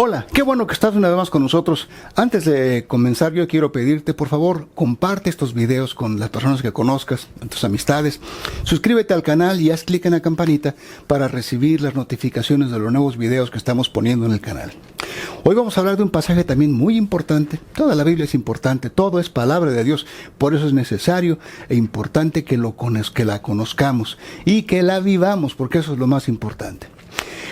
Hola, qué bueno que estás una vez más con nosotros. Antes de comenzar, yo quiero pedirte, por favor, comparte estos videos con las personas que conozcas, tus amistades. Suscríbete al canal y haz clic en la campanita para recibir las notificaciones de los nuevos videos que estamos poniendo en el canal. Hoy vamos a hablar de un pasaje también muy importante. Toda la Biblia es importante, todo es palabra de Dios. Por eso es necesario e importante que la conozcamos y que la vivamos, porque eso es lo más importante.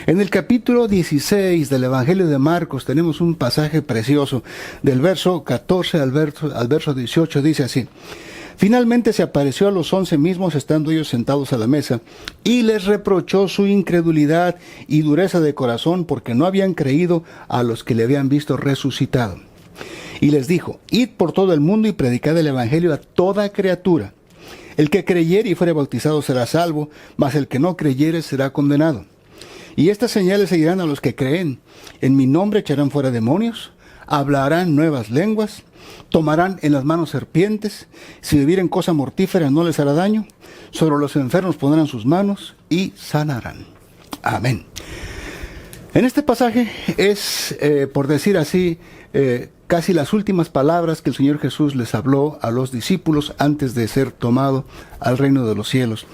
En el capítulo 16 del Evangelio de Marcos tenemos un pasaje precioso. Del verso 14 al verso 18 dice así: Finalmente se apareció a los 11 mismos estando ellos sentados a la mesa, y les reprochó su incredulidad y dureza de corazón, porque no habían creído a los que le habían visto resucitado. Y les dijo: Id por todo el mundo y predicad el Evangelio a toda criatura. El que creyere y fuere bautizado será salvo, mas el que no creyere será condenado. Y estas señales seguirán a los que creen. En mi nombre echarán fuera demonios, hablarán nuevas lenguas, tomarán en las manos serpientes, si bebieren cosa mortífera no les hará daño, sobre los enfermos pondrán sus manos y sanarán. Amén. En este pasaje es, por decir así, casi las últimas palabras que el Señor Jesús les habló a los discípulos antes de ser tomado al reino de los cielos.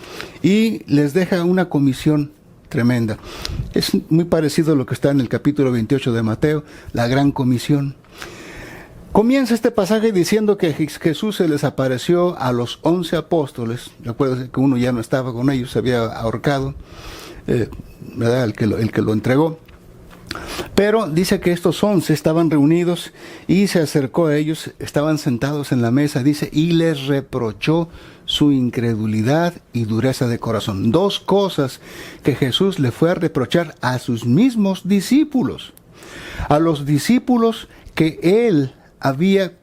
Y les deja una comisión tremenda. Es muy parecido a lo que está en el capítulo 28 de Mateo, la gran comisión. Comienza este pasaje diciendo que Jesús se les apareció a los 11 apóstoles. Recuerden que uno ya no estaba con ellos, se había ahorcado, ¿verdad? El que lo entregó. Pero dice que estos 11 estaban reunidos y se acercó a ellos, estaban sentados en la mesa, dice, y les reprochó su incredulidad y dureza de corazón. Dos cosas que Jesús le fue a reprochar a sus mismos discípulos. A los discípulos que él había,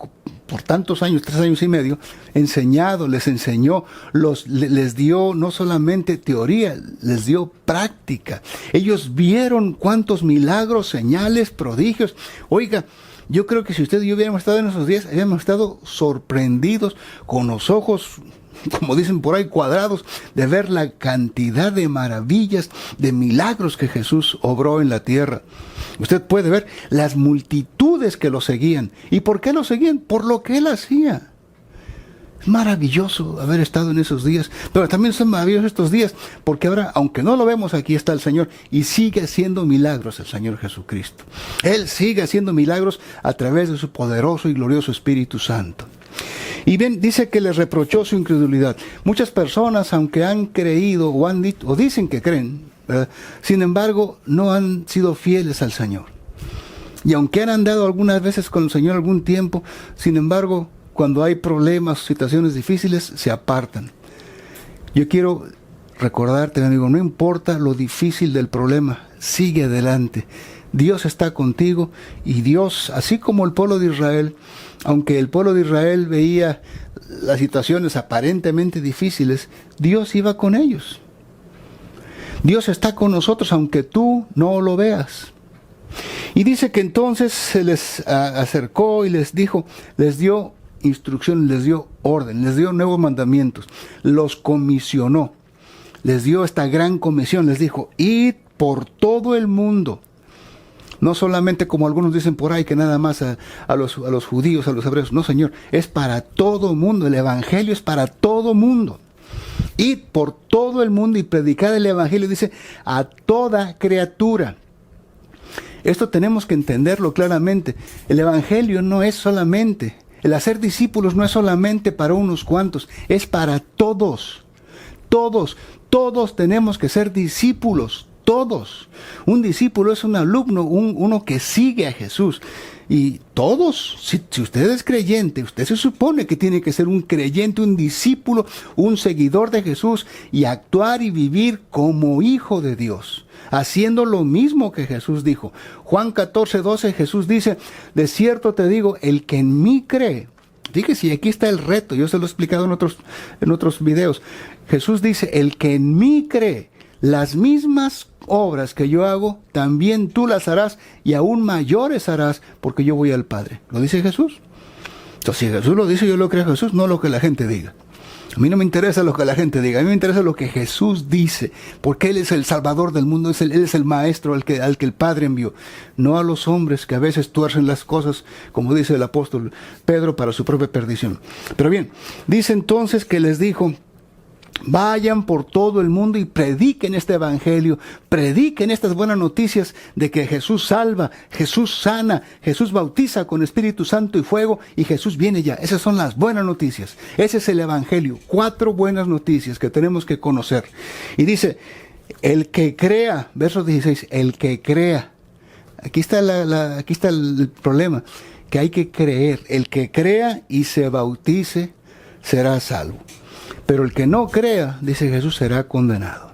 por tantos años, 3 años y medio, enseñado, les enseñó, les dio no solamente teoría, les dio práctica. Ellos vieron cuántos milagros, señales, prodigios. Oiga, yo creo que si usted y yo hubiéramos estado en esos días, habíamos estado sorprendidos con los ojos, como dicen por ahí, cuadrados, de ver la cantidad de maravillas, de milagros que Jesús obró en la tierra. Usted puede ver las multitudes que lo seguían. ¿Y por qué lo seguían? Por lo que él hacía. Es maravilloso haber estado en esos días, pero también son maravillosos estos días, porque ahora, aunque no lo vemos, aquí está el Señor y sigue haciendo milagros el Señor Jesucristo. Él sigue haciendo milagros a través de su poderoso y glorioso Espíritu Santo. Y bien, dice que les reprochó su incredulidad. Muchas personas, aunque han creído o dicen que creen, ¿verdad?, sin embargo, no han sido fieles al Señor. Y aunque han andado algunas veces con el Señor algún tiempo, sin embargo, cuando hay problemas, situaciones difíciles, se apartan. Yo quiero recordarte, amigo, no importa lo difícil del problema, sigue adelante. Dios está contigo y Dios, así como el pueblo de Israel, aunque el pueblo de Israel veía las situaciones aparentemente difíciles, Dios iba con ellos. Dios está con nosotros aunque tú no lo veas. Y dice que entonces se les acercó y les dijo, les dio instrucciones, les dio orden, les dio nuevos mandamientos, los comisionó, les dio esta gran comisión, les dijo, id por todo el mundo. No solamente como algunos dicen por ahí, que nada más a los judíos, a los hebreos. No, Señor, es para todo mundo. El Evangelio es para todo mundo. Id por todo el mundo y predicad el Evangelio, dice, a toda criatura. Esto tenemos que entenderlo claramente. El Evangelio no es solamente, el hacer discípulos no es solamente para unos cuantos, es para todos. Todos tenemos que ser discípulos. Todos. Un discípulo es un alumno, uno que sigue a Jesús. Y todos, si usted es creyente, usted se supone que tiene que ser un creyente, un discípulo, un seguidor de Jesús y actuar y vivir como hijo de Dios, haciendo lo mismo que Jesús dijo. Juan 14:12, Jesús dice, de cierto te digo, el que en mí cree. Fíjese, y aquí está el reto, yo se lo he explicado en otros videos. Jesús dice, el que en mí cree, las mismas obras que yo hago, también tú las harás y aún mayores harás, porque yo voy al Padre. ¿Lo dice Jesús? Entonces, si Jesús lo dice, yo lo creo a Jesús, no lo que la gente diga. A mí no me interesa lo que la gente diga, a mí me interesa lo que Jesús dice, porque Él es el Salvador del mundo, Él es el Maestro al que el Padre envió, no a los hombres que a veces tuercen las cosas, como dice el apóstol Pedro, para su propia perdición. Pero bien, dice entonces que les dijo: vayan por todo el mundo y prediquen este evangelio, prediquen estas buenas noticias de que Jesús salva, Jesús sana, Jesús bautiza con Espíritu Santo y fuego y Jesús viene ya. Esas son las buenas noticias. Ese es el evangelio. 4 buenas noticias que tenemos que conocer. Y dice, el que crea, verso 16, el que crea. Aquí está aquí está el problema, que hay que creer. El que crea y se bautice será salvo. Pero el que no crea, dice Jesús, será condenado.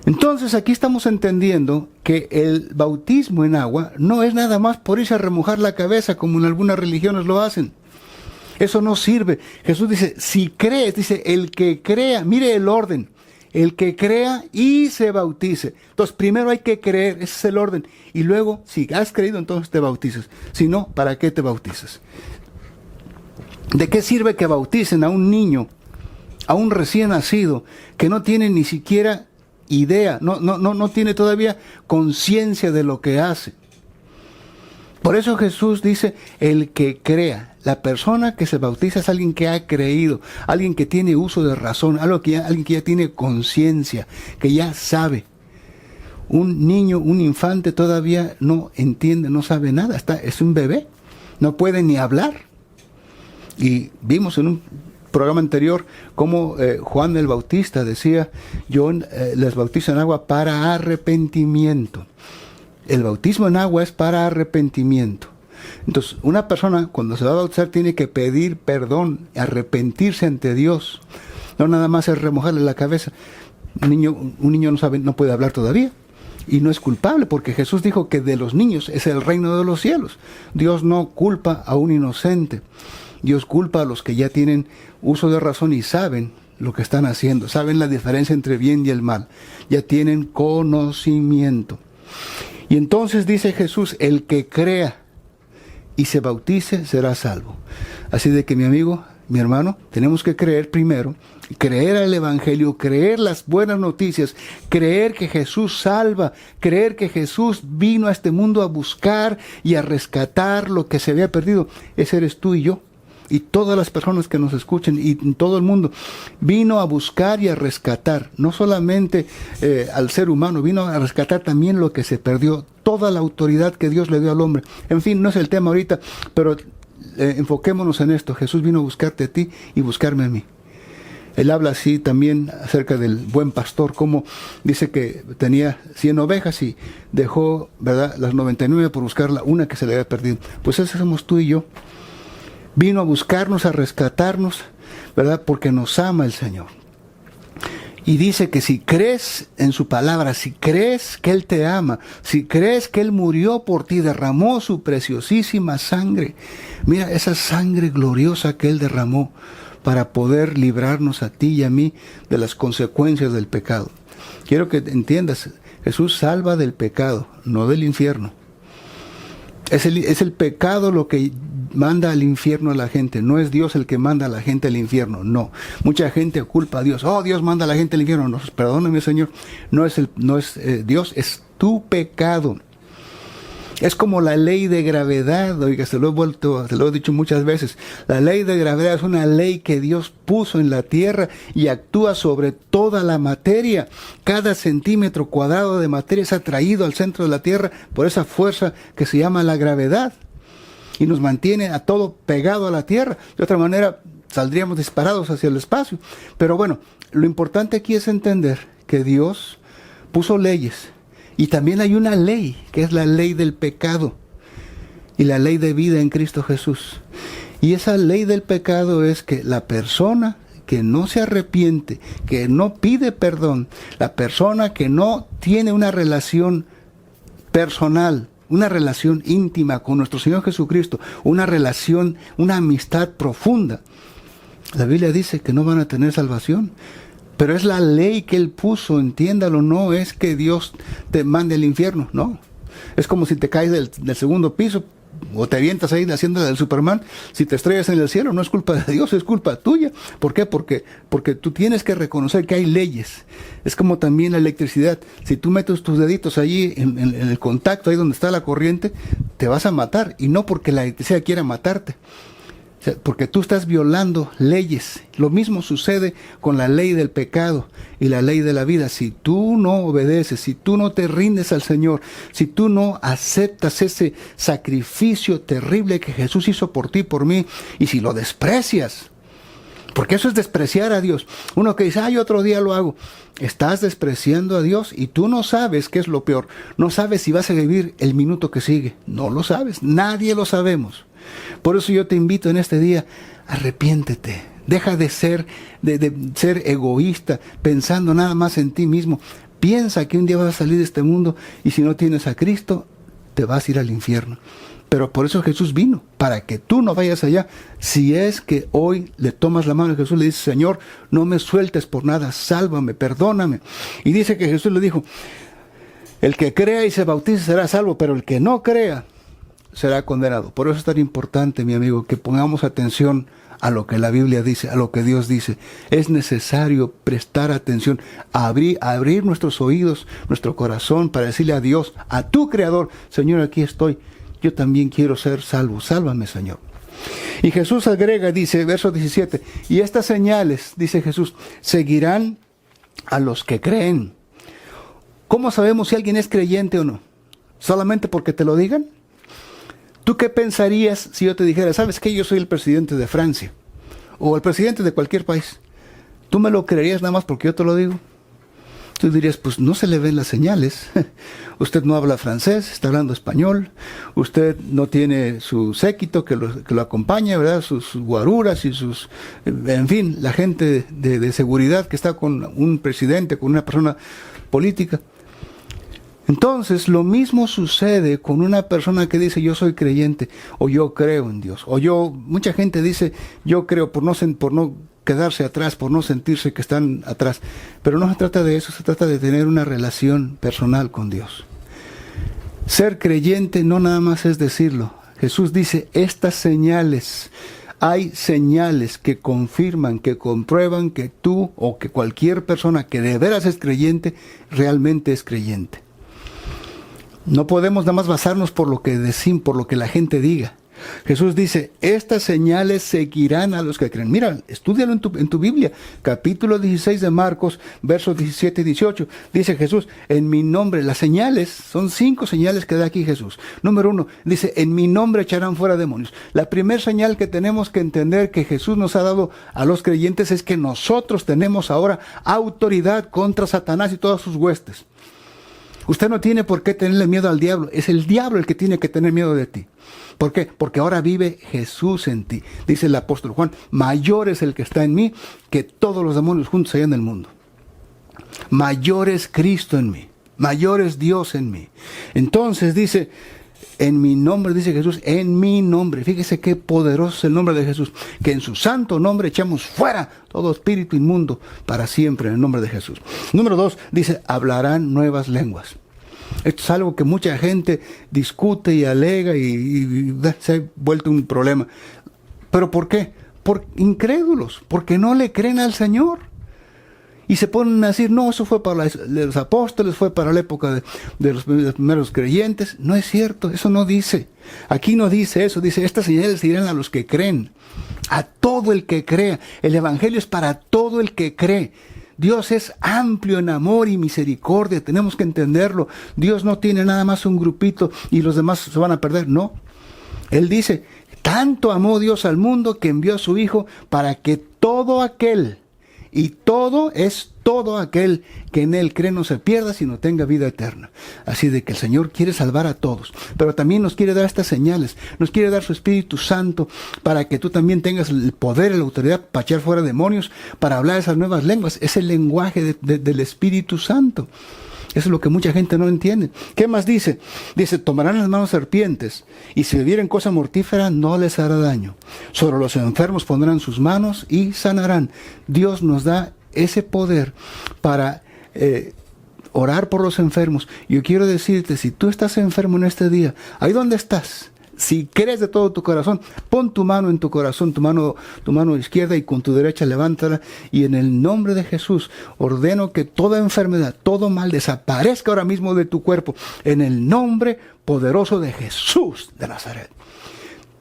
Entonces aquí estamos entendiendo que el bautismo en agua no es nada más por irse a remojar la cabeza como en algunas religiones lo hacen. Eso no sirve. Jesús dice, si crees, dice, el que crea, mire el orden, el que crea y se bautice. Entonces primero hay que creer, ese es el orden. Y luego, si has creído, entonces te bautices. Si no, ¿para qué te bautizas? ¿De qué sirve que bauticen a un niño, a un recién nacido, que no tiene ni siquiera idea, no tiene todavía conciencia de lo que hace? Por eso Jesús dice, el que crea. La persona que se bautiza es alguien que ha creído, alguien que tiene uso de razón, alguien que ya tiene conciencia, que ya sabe. Un niño, un infante todavía no entiende, no sabe nada, es un bebé, no puede ni hablar. Y vimos en un programa anterior como Juan el Bautista decía, yo les bautizo en agua para arrepentimiento. El bautismo en agua es para arrepentimiento. Entonces, una persona cuando se va a bautizar tiene que pedir perdón, arrepentirse ante Dios. No nada más es remojarle la cabeza. Un niño no sabe, no puede hablar todavía. Y no es culpable, porque Jesús dijo que de los niños es el reino de los cielos. Dios no culpa a un inocente. Dios culpa a los que ya tienen uso de razón y saben lo que están haciendo, saben la diferencia entre bien y el mal, ya tienen conocimiento. Y entonces dice Jesús, el que crea y se bautice será salvo. Así de que mi amigo, mi hermano, tenemos que creer primero, creer al Evangelio, creer las buenas noticias, creer que Jesús salva, creer que Jesús vino a este mundo a buscar y a rescatar lo que se había perdido. Ese eres tú y yo. Y todas las personas que nos escuchen y todo el mundo, vino a buscar y a rescatar, no solamente al ser humano, vino a rescatar también lo que se perdió, toda la autoridad que Dios le dio al hombre. En fin, no es el tema ahorita, pero enfoquémonos en esto. Jesús vino a buscarte a ti y buscarme a mí. Él habla así también acerca del buen pastor, como dice que tenía 100 ovejas y dejó, ¿verdad?, las 99 por buscar la una que se le había perdido. Pues ese somos tú y yo. Vino a buscarnos, a rescatarnos, ¿verdad? Porque nos ama el Señor. Y dice que si crees en su palabra, si crees que Él te ama, si crees que Él murió por ti, derramó su preciosísima sangre. Mira, esa sangre gloriosa que Él derramó para poder librarnos a ti y a mí de las consecuencias del pecado. Quiero que entiendas, Jesús salva del pecado, no del infierno. Es el pecado lo que manda al infierno a la gente. No es Dios el que manda a la gente al infierno. No. Mucha gente culpa a Dios. Oh, Dios manda a la gente al infierno. No, perdóname, Señor. No es Dios, es tu pecado. Es como la ley de gravedad. Oiga, se lo he dicho muchas veces. La ley de gravedad es una ley que Dios puso en la tierra y actúa sobre toda la materia. Cada centímetro cuadrado de materia es atraído al centro de la tierra por esa fuerza que se llama la gravedad. Y nos mantiene a todo pegado a la tierra. De otra manera, saldríamos disparados hacia el espacio. Pero bueno, lo importante aquí es entender que Dios puso leyes. Y también hay una ley, que es la ley del pecado. Y la ley de vida en Cristo Jesús. Y esa ley del pecado es que la persona que no se arrepiente, que no pide perdón, la persona que no tiene una relación personal, una relación íntima con nuestro Señor Jesucristo, una relación, una amistad profunda, la Biblia dice que no van a tener salvación. Pero es la ley que Él puso, entiéndalo, no es que Dios te mande al infierno, no. Es como si te caes del segundo piso, o te avientas ahí haciendo el Superman, si te estrellas en el cielo, no es culpa de Dios, es culpa tuya. ¿Por qué? Porque tú tienes que reconocer que hay leyes. Es como también la electricidad. Si tú metes tus deditos allí en el contacto, ahí donde está la corriente, te vas a matar. Y no porque la electricidad quiera matarte, o sea, porque tú estás violando leyes. Lo mismo sucede con la ley del pecado y la ley de la vida. Si tú no obedeces, si tú no te rindes al Señor, si tú no aceptas ese sacrificio terrible que Jesús hizo por ti y por mí, y si lo desprecias, porque eso es despreciar a Dios. Uno que dice, ay, otro día lo hago. Estás despreciando a Dios y tú no sabes qué es lo peor. No sabes si vas a vivir el minuto que sigue. No lo sabes. Nadie lo sabemos. Por eso yo te invito en este día, arrepiéntete. Deja de ser egoísta, pensando nada más en ti mismo. Piensa que un día vas a salir de este mundo y si no tienes a Cristo, te vas a ir al infierno. Pero por eso Jesús vino, para que tú no vayas allá. Si es que hoy le tomas la mano a Jesús, le dices, Señor, no me sueltes por nada, sálvame, perdóname. Y dice que Jesús le dijo, el que crea y se bautice será salvo, pero el que no crea será condenado. Por eso es tan importante, mi amigo, que pongamos atención a lo que la Biblia dice, a lo que Dios dice. Es necesario prestar atención, abrir nuestros oídos, nuestro corazón, para decirle a Dios, a tu Creador, Señor, aquí estoy. Yo también quiero ser salvo. Sálvame, Señor. Y Jesús agrega, dice, verso 17, y estas señales, dice Jesús, seguirán a los que creen. ¿Cómo sabemos si alguien es creyente o no? ¿Solamente porque te lo digan? ¿Tú qué pensarías si yo te dijera, sabes qué, yo soy el presidente de Francia? O el presidente de cualquier país. ¿Tú me lo creerías nada más porque yo te lo digo? Tú dirías, pues no se le ven las señales. Usted no habla francés, está hablando español. Usted no tiene su séquito que lo acompaña, ¿verdad? Sus guaruras y sus... En fin, la gente de seguridad que está con un presidente, con una persona política. Entonces, lo mismo sucede con una persona que dice, yo soy creyente, o yo creo en Dios. Mucha gente dice, yo creo, por no quedarse atrás, por no sentirse que están atrás. Pero no se trata de eso, se trata de tener una relación personal con Dios. Ser creyente no nada más es decirlo. Jesús dice, estas señales, hay señales que confirman, que comprueban que tú o que cualquier persona que de veras es creyente, realmente es creyente. No podemos nada más basarnos por lo que decimos, por lo que la gente diga. Jesús dice, estas señales seguirán a los que creen. Mira, estúdialo en tu Biblia, capítulo 16 de Marcos, versos 17 y 18. Dice Jesús, en mi nombre, las señales, son 5 señales que da aquí Jesús. Número 1, dice, en mi nombre echarán fuera demonios. La primera señal que tenemos que entender que Jesús nos ha dado a los creyentes es que nosotros tenemos ahora autoridad contra Satanás y todas sus huestes. Usted no tiene por qué tenerle miedo al diablo. Es el diablo el que tiene que tener miedo de ti. ¿Por qué? Porque ahora vive Jesús en ti. Dice el apóstol Juan, mayor es el que está en mí que todos los demonios juntos allá en el mundo. Mayor es Cristo en mí. Mayor es Dios en mí. Entonces dice, en mi nombre, dice Jesús, en mi nombre. Fíjese qué poderoso es el nombre de Jesús. Que en su santo nombre echamos fuera todo espíritu inmundo para siempre en el nombre de Jesús. Número 2, dice, hablarán nuevas lenguas. Esto es algo que mucha gente discute y alega y se ha vuelto un problema. ¿Pero por qué? Por incrédulos, porque no le creen al Señor. Y se ponen a decir, no, eso fue para los apóstoles, fue para la época de los primeros creyentes. No es cierto, eso no dice. Aquí no dice eso, dice, estas señales irán a los que creen, a todo el que crea. El evangelio es para todo el que cree. Dios es amplio en amor y misericordia, tenemos que entenderlo. Dios no tiene nada más un grupito y los demás se van a perder, no. Él dice, tanto amó Dios al mundo que envió a su Hijo para que todo aquel, y todo es todo aquel que en Él cree no se pierda, sino tenga vida eterna. Así de que el Señor quiere salvar a todos, pero también nos quiere dar estas señales, nos quiere dar su Espíritu Santo para que tú también tengas el poder y la autoridad para echar fuera demonios, para hablar esas nuevas lenguas. Es el lenguaje del Espíritu Santo. Eso es lo que mucha gente no entiende. ¿Qué más dice? Dice, tomarán las manos serpientes, y si bebieren cosa mortífera no les hará daño. Sobre los enfermos pondrán sus manos y sanarán. Dios nos da ese poder para orar por los enfermos. Yo quiero decirte, si tú estás enfermo en este día, ahí donde estás, Si crees de todo tu corazón, pon tu mano en tu corazón, tu mano izquierda, y con tu derecha levántala, y en el nombre de Jesús ordeno que toda enfermedad, todo mal desaparezca ahora mismo de tu cuerpo, en el nombre poderoso de Jesús de Nazaret.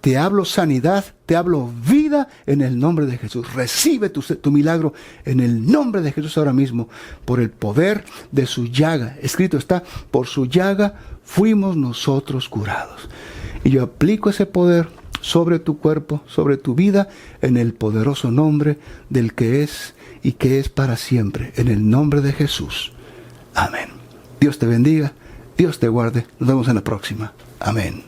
Te hablo sanidad, te hablo vida en el nombre de Jesús. Recibe tu milagro en el nombre de Jesús ahora mismo, por el poder de su llaga. Escrito está, por su llaga fuimos nosotros curados. Y yo aplico ese poder sobre tu cuerpo, sobre tu vida, en el poderoso nombre del que es y que es para siempre, en el nombre de Jesús. Amén. Dios te bendiga, Dios te guarde. Nos vemos en la próxima. Amén.